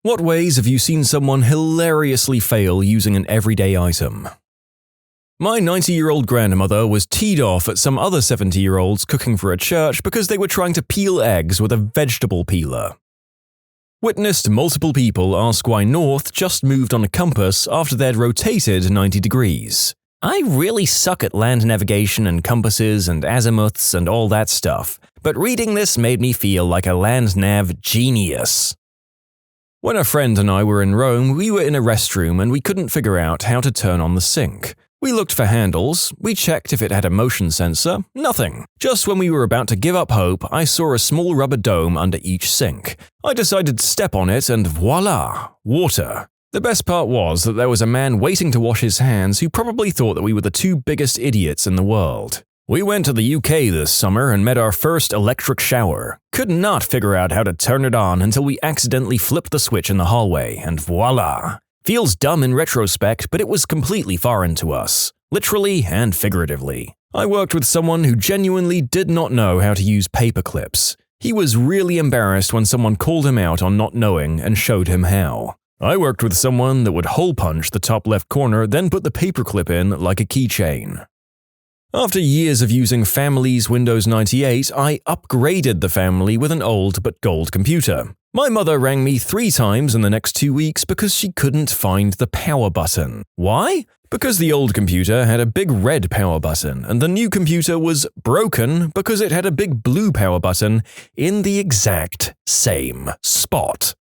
What ways have you seen someone hilariously fail using an everyday item? My 90-year-old grandmother was teed off at some other 70-year-olds cooking for a church because they were trying to peel eggs with a vegetable peeler. Witnessed multiple people ask why north just moved on a compass after they'd rotated 90 degrees. I really suck at land navigation and compasses and azimuths and all that stuff, but reading this made me feel like a land nav genius. When a friend and I were in Rome, we were in a restroom and we couldn't figure out how to turn on the sink. We looked for handles, we checked if it had a motion sensor, nothing. Just when we were about to give up hope, I saw a small rubber dome under each sink. I decided to step on it and voila, water. The best part was that there was a man waiting to wash his hands who probably thought that we were the two biggest idiots in the world. We went to the UK this summer and met our first electric shower. Could not figure out how to turn it on until we accidentally flipped the switch in the hallway, and voila! Feels dumb in retrospect, but it was completely foreign to us, literally and figuratively. I worked with someone who genuinely did not know how to use paper clips. He was really embarrassed when someone called him out on not knowing and showed him how. I worked with someone that would hole punch the top left corner, then put the paperclip in like a keychain. After years of using family's Windows 98, I upgraded the family with an old but gold computer. My mother rang me 3 times in the next 2 weeks because she couldn't find the power button. Why? Because the old computer had a big red power button, and the new computer was broken because it had a big blue power button in the exact same spot.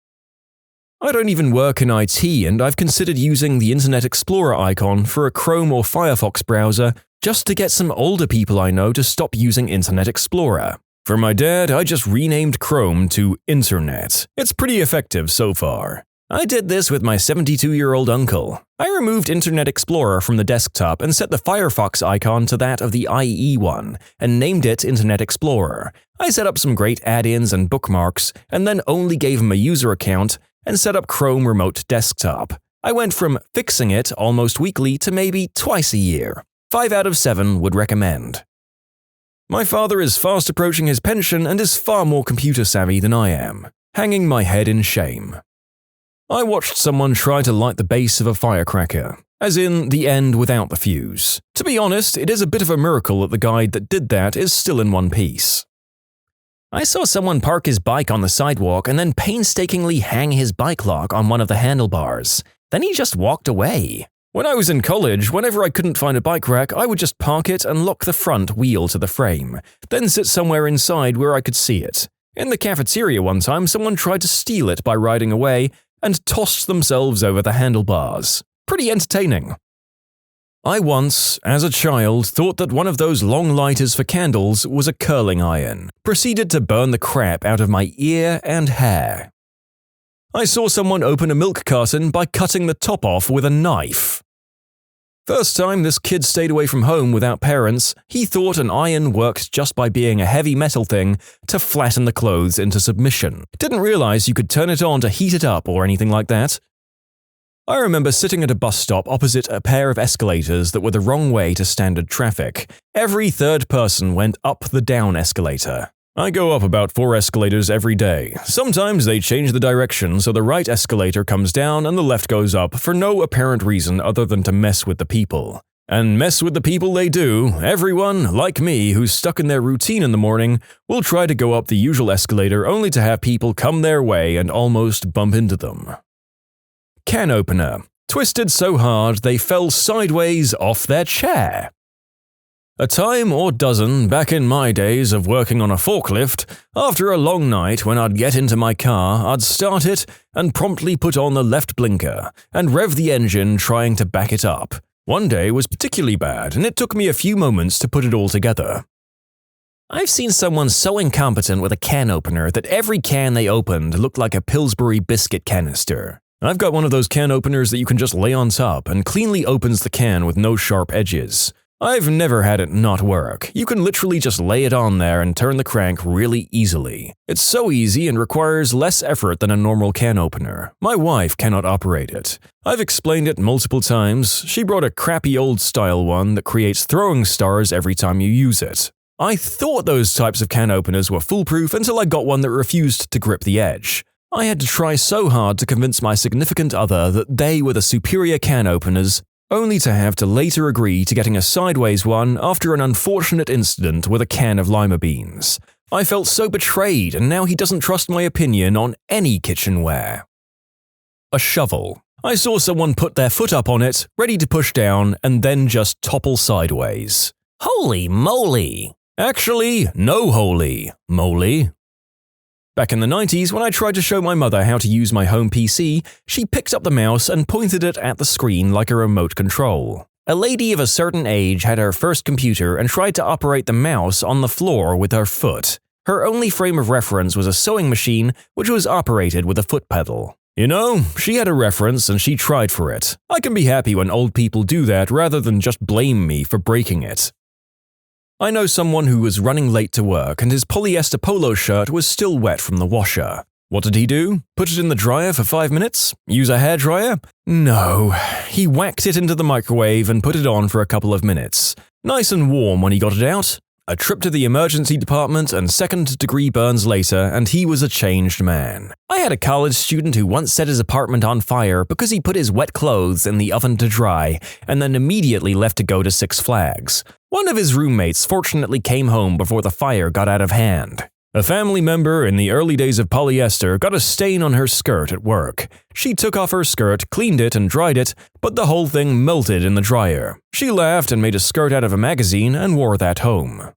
I don't even work in IT, and I've considered using the Internet Explorer icon for a Chrome or Firefox browser just to get some older people I know to stop using Internet Explorer. For my dad, I just renamed Chrome to Internet. It's pretty effective so far. I did this with my 72-year-old uncle. I removed Internet Explorer from the desktop and set the Firefox icon to that of the IE one, and named it Internet Explorer. I set up some great add-ins and bookmarks, and then only gave him a user account and set up Chrome Remote Desktop. I went from fixing it almost weekly to maybe twice a year. 5 out of 7 would recommend. My father is fast approaching his pension and is far more computer savvy than I am, hanging my head in shame. I watched someone try to light the base of a firecracker, as in the end without the fuse. To be honest, it is a bit of a miracle that the guy that did that is still in one piece. I saw someone park his bike on the sidewalk and then painstakingly hang his bike lock on one of the handlebars. Then he just walked away. When I was in college, whenever I couldn't find a bike rack, I would just park it and lock the front wheel to the frame, then sit somewhere inside where I could see it. In the cafeteria one time, someone tried to steal it by riding away and tossed themselves over the handlebars. Pretty entertaining. I once, as a child, thought that one of those long lighters for candles was a curling iron, proceeded to burn the crap out of my ear and hair. I saw someone open a milk carton by cutting the top off with a knife. First time this kid stayed away from home without parents, he thought an iron worked just by being a heavy metal thing to flatten the clothes into submission. Didn't realize you could turn it on to heat it up or anything like that. I remember sitting at a bus stop opposite a pair of escalators that were the wrong way to standard traffic. Every third person went up the down escalator. I go up about 4 escalators every day. Sometimes they change the direction so the right escalator comes down and the left goes up for no apparent reason other than to mess with the people. And mess with the people they do. Everyone, like me, who's stuck in their routine in the morning, will try to go up the usual escalator only to have people come their way and almost bump into them. Can opener. Twisted so hard they fell sideways off their chair. A time or dozen back in my days of working on a forklift, after a long night when I'd get into my car, I'd start it and promptly put on the left blinker and rev the engine trying to back it up. One day was particularly bad and it took me a few moments to put it all together. I've seen someone so incompetent with a can opener that every can they opened looked like a Pillsbury biscuit canister. I've got one of those can openers that you can just lay on top and cleanly opens the can with no sharp edges. I've never had it not work. You can literally just lay it on there and turn the crank really easily. It's so easy and requires less effort than a normal can opener. My wife cannot operate it. I've explained it multiple times. She brought a crappy old style one that creates throwing stars every time you use it. I thought those types of can openers were foolproof until I got one that refused to grip the edge. I had to try so hard to convince my significant other that they were the superior can openers, only to have to later agree to getting a sideways one after an unfortunate incident with a can of lima beans. I felt so betrayed, and now he doesn't trust my opinion on any kitchenware. A shovel. I saw someone put their foot up on it, ready to push down, and then just topple sideways. Holy moly! Actually, no holy moly. Back in the 90s, when I tried to show my mother how to use my home PC, she picked up the mouse and pointed it at the screen like a remote control. A lady of a certain age had her first computer and tried to operate the mouse on the floor with her foot. Her only frame of reference was a sewing machine, which was operated with a foot pedal. You know, she had a reference and she tried for it. I can be happy when old people do that rather than just blame me for breaking it. I know someone who was running late to work and his polyester polo shirt was still wet from the washer. What did he do? Put it in the dryer for 5 minutes? Use a hairdryer? No. He whacked it into the microwave and put it on for a couple of minutes. Nice and warm when he got it out. A trip to the emergency department and second-degree burns later, and he was a changed man. I had a college student who once set his apartment on fire because he put his wet clothes in the oven to dry and then immediately left to go to Six Flags. One of his roommates fortunately came home before the fire got out of hand. A family member in the early days of polyester got a stain on her skirt at work. She took off her skirt, cleaned it, and dried it, but the whole thing melted in the dryer. She laughed and made a skirt out of a magazine and wore that home.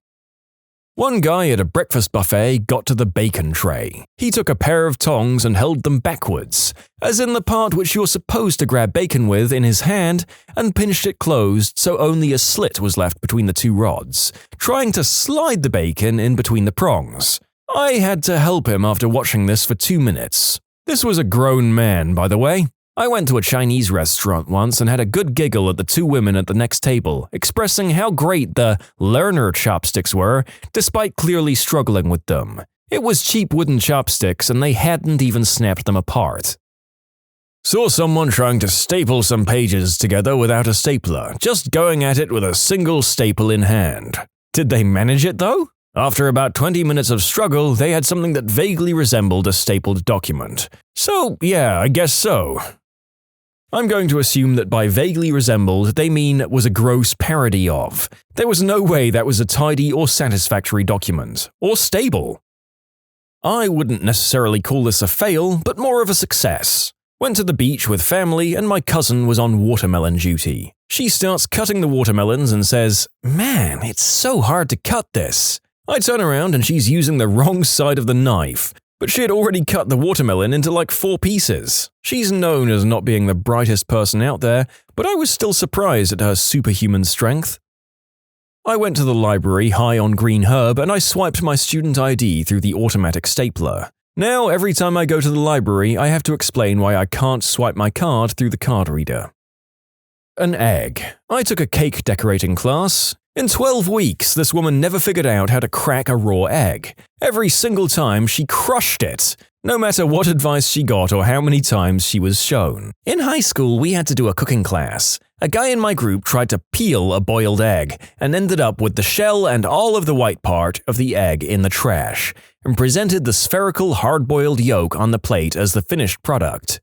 One guy at a breakfast buffet got to the bacon tray. He took a pair of tongs and held them backwards, as in the part which you're supposed to grab bacon with, in his hand, and pinched it closed so only a slit was left between the two rods, trying to slide the bacon in between the prongs. I had to help him after watching this for 2 minutes. This was a grown man, by the way. I went to a Chinese restaurant once and had a good giggle at the two women at the next table, expressing how great the learner chopsticks were, despite clearly struggling with them. It was cheap wooden chopsticks and they hadn't even snapped them apart. Saw someone trying to staple some pages together without a stapler, just going at it with a single staple in hand. Did they manage it though? After about 20 minutes of struggle, they had something that vaguely resembled a stapled document. So, yeah, I guess so. I'm going to assume that by vaguely resembled, they mean was a gross parody of. There was no way that was a tidy or satisfactory document, or stable. I wouldn't necessarily call this a fail, but more of a success. Went to the beach with family and my cousin was on watermelon duty. She starts cutting the watermelons and says, "Man, it's so hard to cut this." I turn around and she's using the wrong side of the knife, but she had already cut the watermelon into like 4 pieces. She's known as not being the brightest person out there, but I was still surprised at her superhuman strength. I went to the library high on green herb and I swiped my student ID through the automatic stapler. Now, every time I go to the library, I have to explain why I can't swipe my card through the card reader. An egg. I took a cake decorating class. In 12 weeks, this woman never figured out how to crack a raw egg. Every single time, she crushed it, no matter what advice she got or how many times she was shown. In high school, we had to do a cooking class. A guy in my group tried to peel a boiled egg and ended up with the shell and all of the white part of the egg in the trash, and presented the spherical hard-boiled yolk on the plate as the finished product.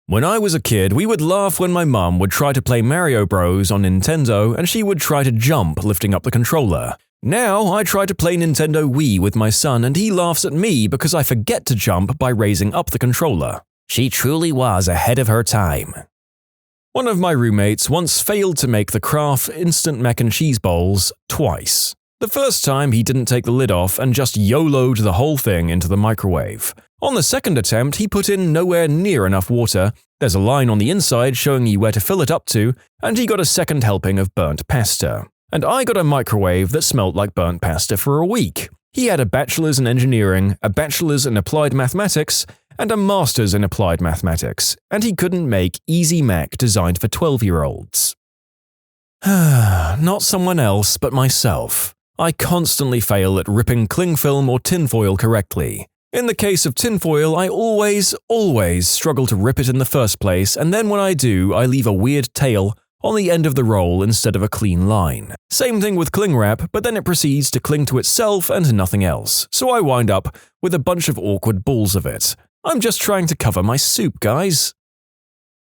When I was a kid, we would laugh when my mum would try to play Mario Bros. On Nintendo and she would try to jump lifting up the controller. Now, I try to play Nintendo Wii with my son and he laughs at me because I forget to jump by raising up the controller. She truly was ahead of her time. One of my roommates once failed to make the Kraft instant mac and cheese bowls twice. The first time he didn't take the lid off and just YOLO'd the whole thing into the microwave. On the second attempt, he put in nowhere near enough water, there's a line on the inside showing you where to fill it up to, and he got a second helping of burnt pasta. And I got a microwave that smelled like burnt pasta for a week. He had a bachelor's in engineering, a bachelor's in applied mathematics, and a master's in applied mathematics, and he couldn't make Easy Mac designed for 12-year-olds. Not someone else, but myself. I constantly fail at ripping cling film or tinfoil correctly. In the case of tinfoil, I always struggle to rip it in the first place, and then when I do, I leave a weird tail on the end of the roll instead of a clean line. Same thing with cling wrap, but then it proceeds to cling to itself and nothing else, so I wind up with a bunch of awkward balls of it. I'm just trying to cover my soup, guys.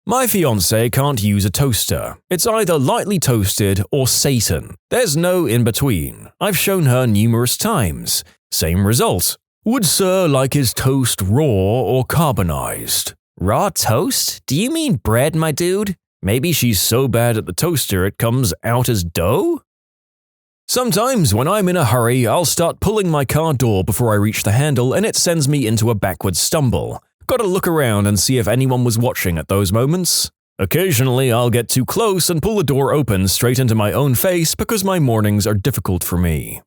My fiancé can't use a toaster. It's either lightly toasted or Satan. There's no in-between. I've shown her numerous times. Same result. Would sir like his toast raw or carbonized? Raw toast? Do you mean bread, my dude? Maybe she's so bad at the toaster it comes out as dough? Sometimes when I'm in a hurry, I'll start pulling my car door before I reach the handle and it sends me into a backward stumble. Gotta look around and see if anyone was watching at those moments. Occasionally, I'll get too close and pull the door open straight into my own face because my mornings are difficult for me.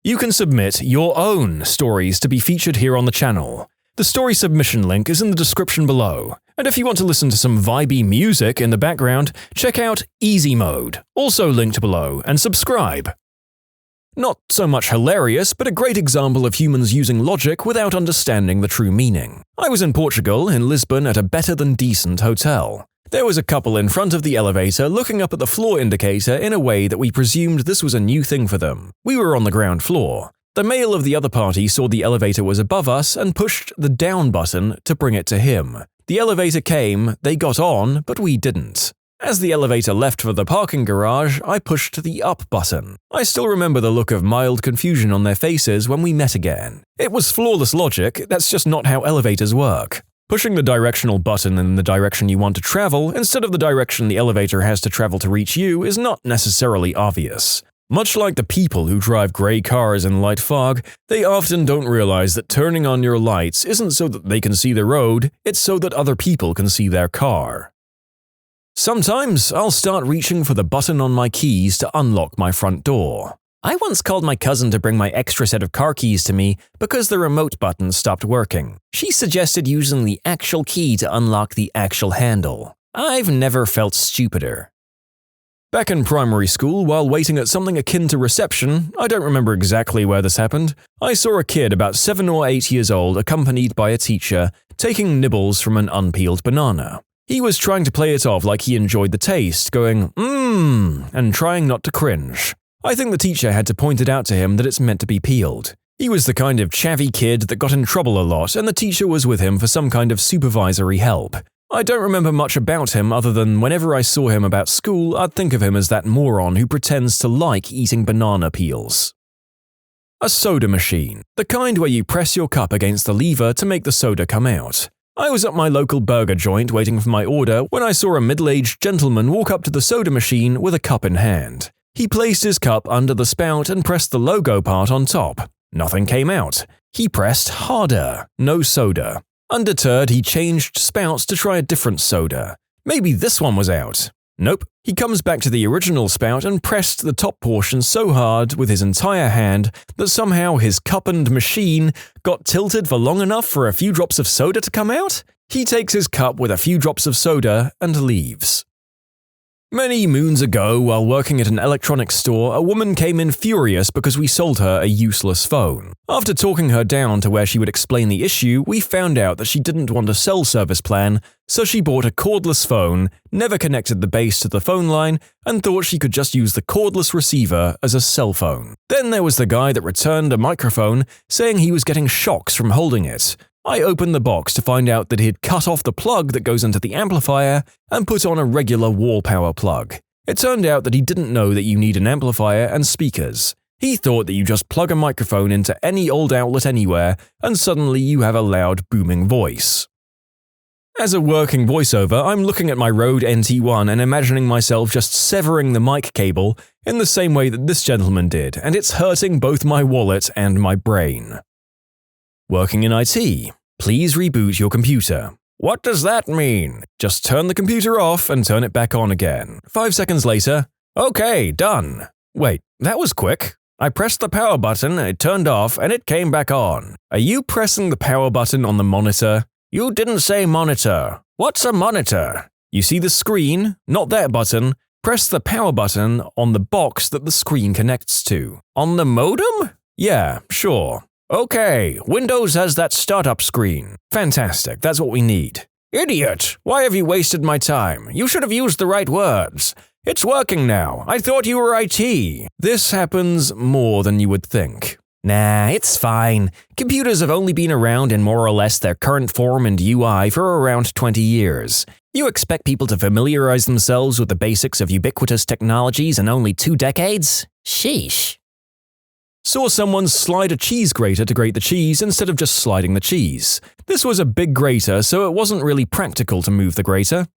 You can submit your own stories to be featured here on the channel. The story submission link is in the description below. And if you want to listen to some vibey music in the background, check out easymode, also linked below, and subscribe. Not so much hilarious, but a great example of humans using logic without understanding the true meaning. I was in Portugal, in Lisbon, at a better-than-decent hotel. There was a couple in front of the elevator looking up at the floor indicator in a way that we presumed this was a new thing for them. We were on the ground floor. The male of the other party saw the elevator was above us and pushed the down button to bring it to him. The elevator came, they got on, but we didn't. As the elevator left for the parking garage, I pushed the up button. I still remember the look of mild confusion on their faces when we met again. It was flawless logic, that's just not how elevators work. Pushing the directional button in the direction you want to travel instead of the direction the elevator has to travel to reach you is not necessarily obvious. Much like the people who drive grey cars in light fog, they often don't realize that turning on your lights isn't so that they can see the road, it's so that other people can see their car. Sometimes I'll start reaching for the button on my keys to unlock my front door. I once called my cousin to bring my extra set of car keys to me because the remote button stopped working. She suggested using the actual key to unlock the actual handle. I've never felt stupider. Back in primary school, while waiting at something akin to reception, I don't remember exactly where this happened, I saw a kid about 7 or 8 years old accompanied by a teacher taking nibbles from an unpeeled banana. He was trying to play it off like he enjoyed the taste, going, mmm, and trying not to cringe. I think the teacher had to point it out to him that it's meant to be peeled. He was the kind of chavvy kid that got in trouble a lot, and the teacher was with him for some kind of supervisory help. I don't remember much about him other than whenever I saw him about school, I'd think of him as that moron who pretends to like eating banana peels. A soda machine, the kind where you press your cup against the lever to make the soda come out. I was at my local burger joint waiting for my order when I saw a middle-aged gentleman walk up to the soda machine with a cup in hand. He placed his cup under the spout and pressed the logo part on top. Nothing came out. He pressed harder. No soda. Undeterred, he changed spouts to try a different soda. Maybe this one was out. Nope. He comes back to the original spout and pressed the top portion so hard with his entire hand that somehow his cup and machine got tilted for long enough for a few drops of soda to come out. He takes his cup with a few drops of soda and leaves. Many moons ago, while working at an electronics store, a woman came in furious because we sold her a useless phone. After talking her down to where she would explain the issue, we found out that she didn't want a cell service plan, so she bought a cordless phone, never connected the base to the phone line, and thought she could just use the cordless receiver as a cell phone. Then there was the guy that returned a microphone, saying he was getting shocks from holding it. I opened the box to find out that he'd cut off the plug that goes into the amplifier and put on a regular wall power plug. It turned out that he didn't know that you need an amplifier and speakers. He thought that you just plug a microphone into any old outlet anywhere and suddenly you have a loud booming voice. As a working voiceover, I'm looking at my Rode NT1 and imagining myself just severing the mic cable in the same way that this gentleman did, and it's hurting both my wallet and my brain. Working in IT. Please reboot your computer. What does that mean? Just turn the computer off and turn it back on again. 5 seconds later. Okay, done. Wait, that was quick. I pressed the power button, it turned off, and it came back on. Are you pressing the power button on the monitor? You didn't say monitor. What's a monitor? You see the screen, not that button. Press the power button on the box that the screen connects to. On the modem? Yeah, sure. Okay, Windows has that startup screen. Fantastic, that's what we need. Idiot! Why have you wasted my time? You should have used the right words. It's working now. I thought you were IT. This happens more than you would think. Nah, it's fine. Computers have only been around in more or less their current form and UI for around 20 years. You expect people to familiarize themselves with the basics of ubiquitous technologies in only 2 decades? Sheesh. Saw someone slide a cheese grater to grate the cheese instead of just sliding the cheese. This was a big grater, so it wasn't really practical to move the grater.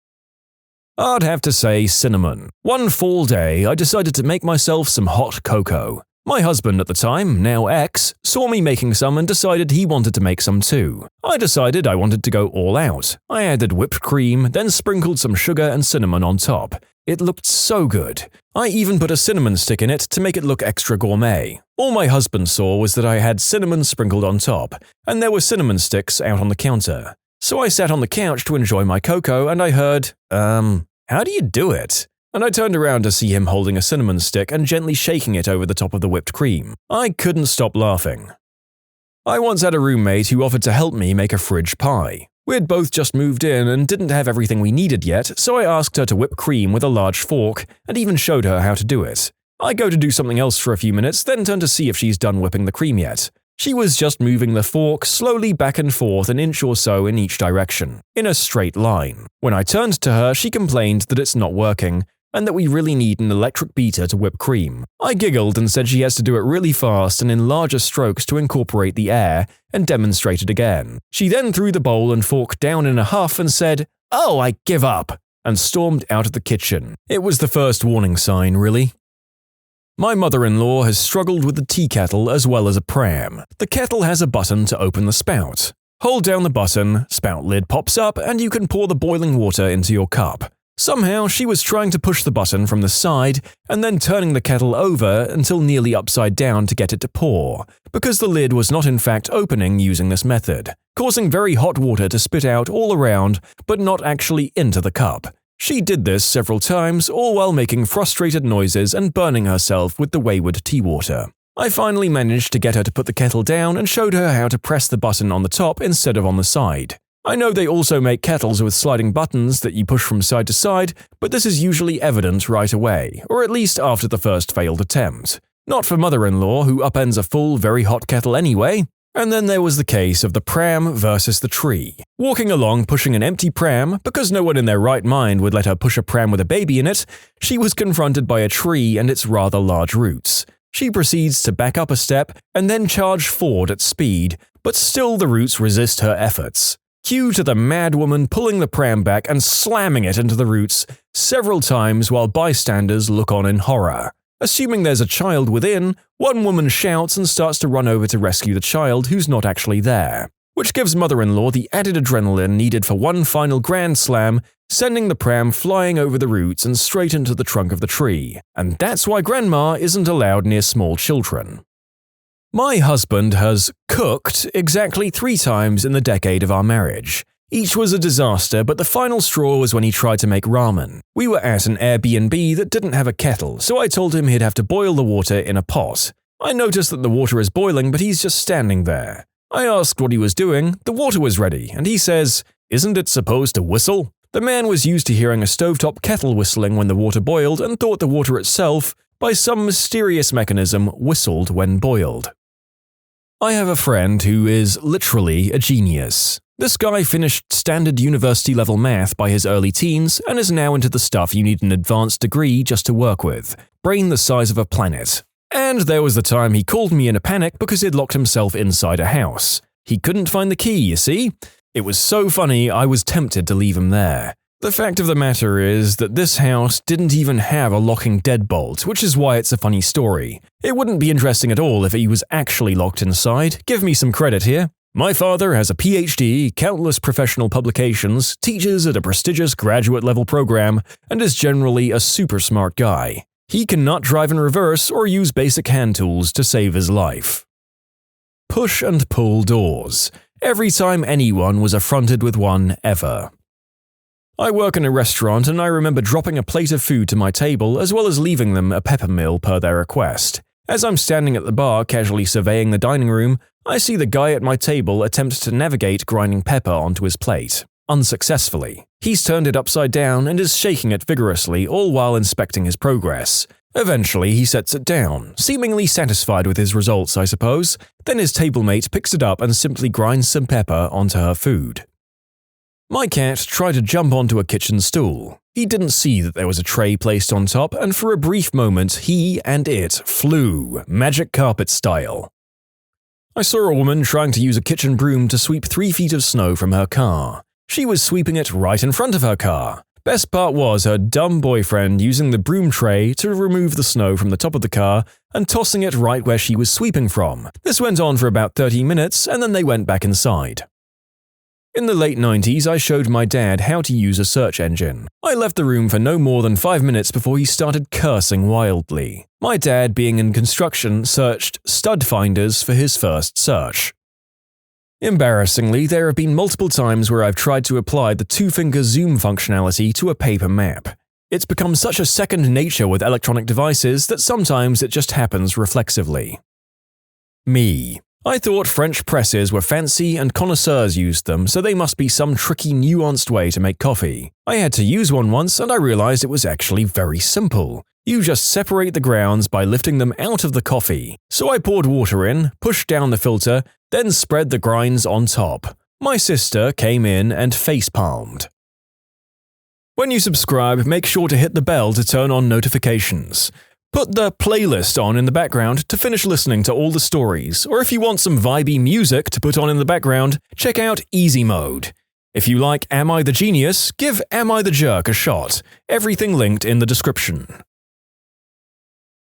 I'd have to say cinnamon. One fall day, I decided to make myself some hot cocoa. My husband at the time, now ex, saw me making some and decided he wanted to make some too. I decided I wanted to go all out. I added whipped cream, then sprinkled some sugar and cinnamon on top. It looked so good. I even put a cinnamon stick in it to make it look extra gourmet. All my husband saw was that I had cinnamon sprinkled on top, and there were cinnamon sticks out on the counter. So I sat on the couch to enjoy my cocoa and I heard, how do you do it? And I turned around to see him holding a cinnamon stick and gently shaking it over the top of the whipped cream. I couldn't stop laughing. I once had a roommate who offered to help me make a fridge pie. We had both just moved in and didn't have everything we needed yet, so I asked her to whip cream with a large fork and even showed her how to do it. I go to do something else for a few minutes, then turn to see if she's done whipping the cream yet. She was just moving the fork slowly back and forth an inch or so in each direction, in a straight line. When I turned to her, she complained that it's not working, and that we really need an electric beater to whip cream. I giggled and said she has to do it really fast and in larger strokes to incorporate the air, and demonstrated again. She then threw the bowl and fork down in a huff and said, "Oh, I give up," and stormed out of the kitchen. It was the first warning sign, really. My mother-in-law has struggled with the tea kettle as well as a pram. The kettle has a button to open the spout. Hold down the button, spout lid pops up, and you can pour the boiling water into your cup. Somehow, she was trying to push the button from the side and then turning the kettle over until nearly upside down to get it to pour, because the lid was not in fact opening using this method, causing very hot water to spit out all around but not actually into the cup. She did this several times, all while making frustrated noises and burning herself with the wayward tea water. I finally managed to get her to put the kettle down and showed her how to press the button on the top instead of on the side. I know they also make kettles with sliding buttons that you push from side to side, but this is usually evident right away, or at least after the first failed attempt. Not for mother-in-law, who upends a full, very hot kettle anyway. And then there was the case of the pram versus the tree. Walking along pushing an empty pram, because no one in their right mind would let her push a pram with a baby in it, she was confronted by a tree and its rather large roots. She proceeds to back up a step and then charge forward at speed, but still the roots resist her efforts. Cue to the mad woman pulling the pram back and slamming it into the roots several times while bystanders look on in horror. Assuming there's a child within, one woman shouts and starts to run over to rescue the child who's not actually there, which gives mother-in-law the added adrenaline needed for one final grand slam, sending the pram flying over the roots and straight into the trunk of the tree. And that's why grandma isn't allowed near small children. My husband has cooked exactly 3 times in the decade of our marriage. Each was a disaster, but the final straw was when he tried to make ramen. We were at an Airbnb that didn't have a kettle, so I told him he'd have to boil the water in a pot. I noticed that the water is boiling, but he's just standing there. I asked what he was doing, the water was ready, and he says, "Isn't it supposed to whistle?" The man was used to hearing a stovetop kettle whistling when the water boiled and thought the water itself, by some mysterious mechanism, whistled when boiled. I have a friend who is literally a genius. This guy finished standard university-level math by his early teens and is now into the stuff you need an advanced degree just to work with. Brain the size of a planet. And there was the time he called me in a panic because he'd locked himself inside a house. He couldn't find the key, you see? It was so funny I was tempted to leave him there. The fact of the matter is that this house didn't even have a locking deadbolt, which is why it's a funny story. It wouldn't be interesting at all if he was actually locked inside. Give me some credit here. My father has a PhD, countless professional publications, teaches at a prestigious graduate-level program, and is generally a super smart guy. He cannot drive in reverse or use basic hand tools to save his life. Push and pull doors. Every time anyone was affronted with one ever. I work in a restaurant and I remember dropping a plate of food to my table as well as leaving them a peppermill per their request. As I'm standing at the bar casually surveying the dining room, I see the guy at my table attempt to navigate grinding pepper onto his plate. Unsuccessfully. He's turned it upside down and is shaking it vigorously all while inspecting his progress. Eventually, he sets it down, seemingly satisfied with his results, I suppose. Then his tablemate picks it up and simply grinds some pepper onto her food. My cat tried to jump onto a kitchen stool. He didn't see that there was a tray placed on top, and for a brief moment, he and it flew, magic carpet style. I saw a woman trying to use a kitchen broom to sweep 3 feet of snow from her car. She was sweeping it right in front of her car. Best part was her dumb boyfriend using the broom tray to remove the snow from the top of the car and tossing it right where she was sweeping from. This went on for about 30 minutes, and then they went back inside. In the late 90s, I showed my dad how to use a search engine. I left the room for no more than 5 minutes before he started cursing wildly. My dad, being in construction, searched stud finders for his first search. Embarrassingly, there have been multiple times where I've tried to apply the 2-finger zoom functionality to a paper map. It's become such a second nature with electronic devices that sometimes it just happens reflexively. Me. I thought French presses were fancy and connoisseurs used them, so they must be some tricky, nuanced way to make coffee. I had to use one once and I realized it was actually very simple. You just separate the grounds by lifting them out of the coffee. So I poured water in, pushed down the filter, then spread the grinds on top. My sister came in and facepalmed. When you subscribe, make sure to hit the bell to turn on notifications. Put the playlist on in the background to finish listening to all the stories, or if you want some vibey music to put on in the background, check out easymode. If you like Am I the Genius, give Am I the Jerk a shot. Everything linked in the description.